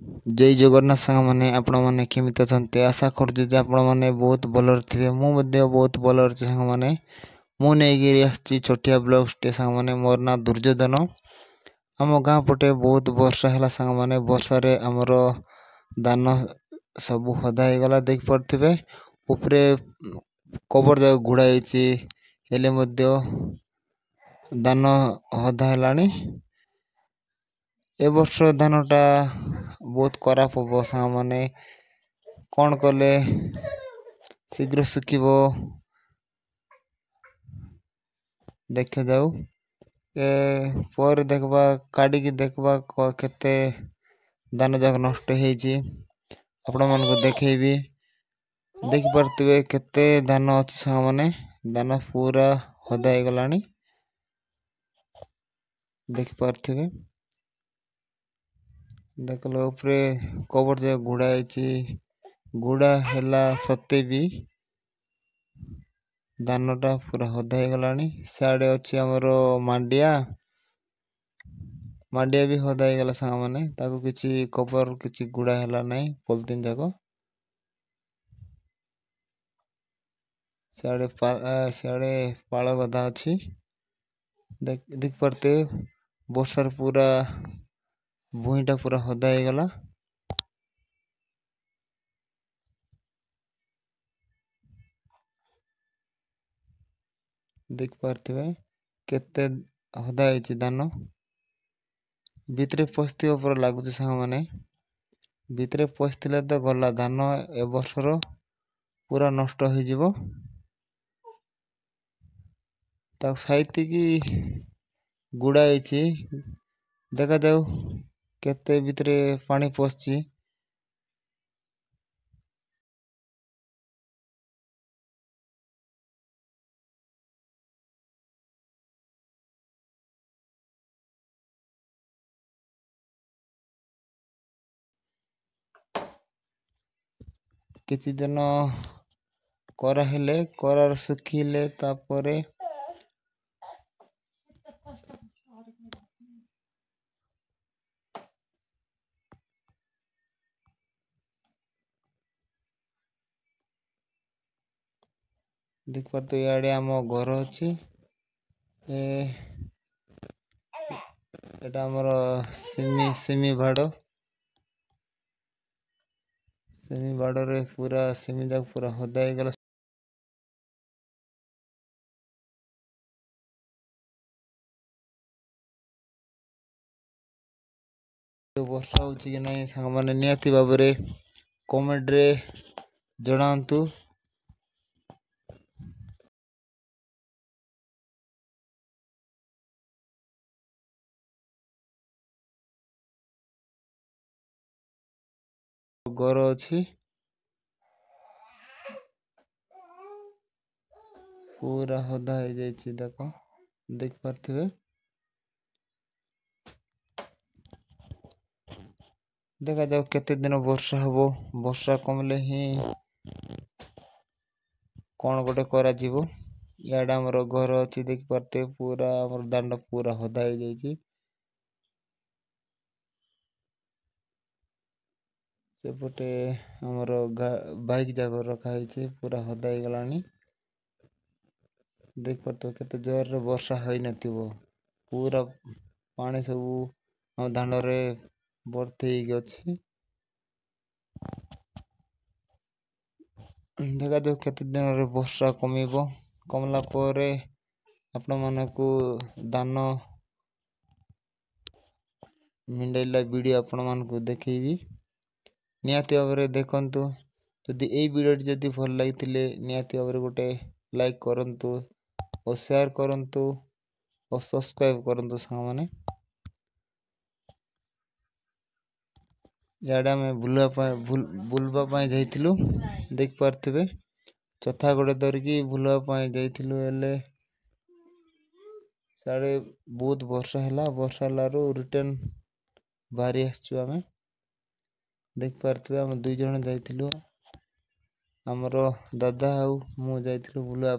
जय जगन्नाथ सांग मैंने आपण मैंने केमित अच्छा आशा करुँ जे आपण मैंने बहुत भलर थे मुझे बहुत भलर अच्छे सांग मैंने मुझे छोटिया ब्लॉग टे सांग मैंने मोर ना दुर्योधन आम गाँ पटे बहुत वर्षा है सांग मैंने वर्षा रे आमर दान सब हदा हो गला देख पारे उपरे कबर जाक घोड़ाई हेले दान हदा है ए वर्ष धानटा बहुत खराब हम सांग मैंने कौन कले शीघ्र सुखिब देखे जाऊ पर देखबा काढ़ी देखबा केते दान जाक नष्ट आपण मन को देखेबी देख पारे केते धान अच्छे सांग मैंने दान पूरा हदा हो गला देख पारे देख लो उपरे कवर जो गुड़ा है सत्ते भी दानटा पूरा हदा हो गला सियाड़े अच्छी आमर मांडिया मांडिया भी हदा हो गला सांग मैंने ताको किसी कवर किसी गुड़ा है ना पॉलिथिन जाक सियाड़े पाल गदा अच्छी देख पारते वर्षार पूरा भूईटा पूरा हदा हो गला देख पारे केते हदा हो दान भितरे पशि पर लगुच सांग मैंने भितरे पशि तो गला धान ए वर्षर पूरा नष्ट हो साइती की गुड़ा देखा जाऊ केते भितरे पानी पशि किसी दिन करा हेले करार सुखिले तापरे देख पार तो इे आम घर अच्छी एटा हमर सेमी बाड़ रे पूरा सेमी जाक पूरा हदा हो गला वर्षा हो कि नहीं सांग मैंने निहाती भाव में कमेंट रे जनातु घर अच्छी पूरा हदा हो जाए देख पारे देखा जाओ केते दिन वर्षा हम वर्षा कमले ही कौन गोटे करा इे आमर घर अच्छी देख पारे पूरा आमर दांड पूरा हदा हो जाए सेपटे आमर बाइक जाक रखाई पूरा हदा हो गला देख पारे केते जोर रे वर्षा हो पूरा पानी सब आम दांड रे भर्ती अच्छी देखा जाऊ केते दिन रे वर्षा कमला आपण मानक दान मिंडेला वीडियो आपण मानक देखेबी निहाती भाव में देखंतु जदि ए वीडियो जदि भल लगी निहाती भाव में गोटे लाइक करंतु और शेयर करंतु और सब्सक्राइब करंतु सांग माने याडा में बुलवा जाइथिलु देख पारथिबे चथा गोटे धरिकी बुलवा जाइथिलु हेले साड़े बहुत वर्षा है रिटर्न बाहरी आसचु आमे देख पारथिबे हम 2 जण जाइथिलु हमरो दादा आउ मु जाइथिलु बुलवा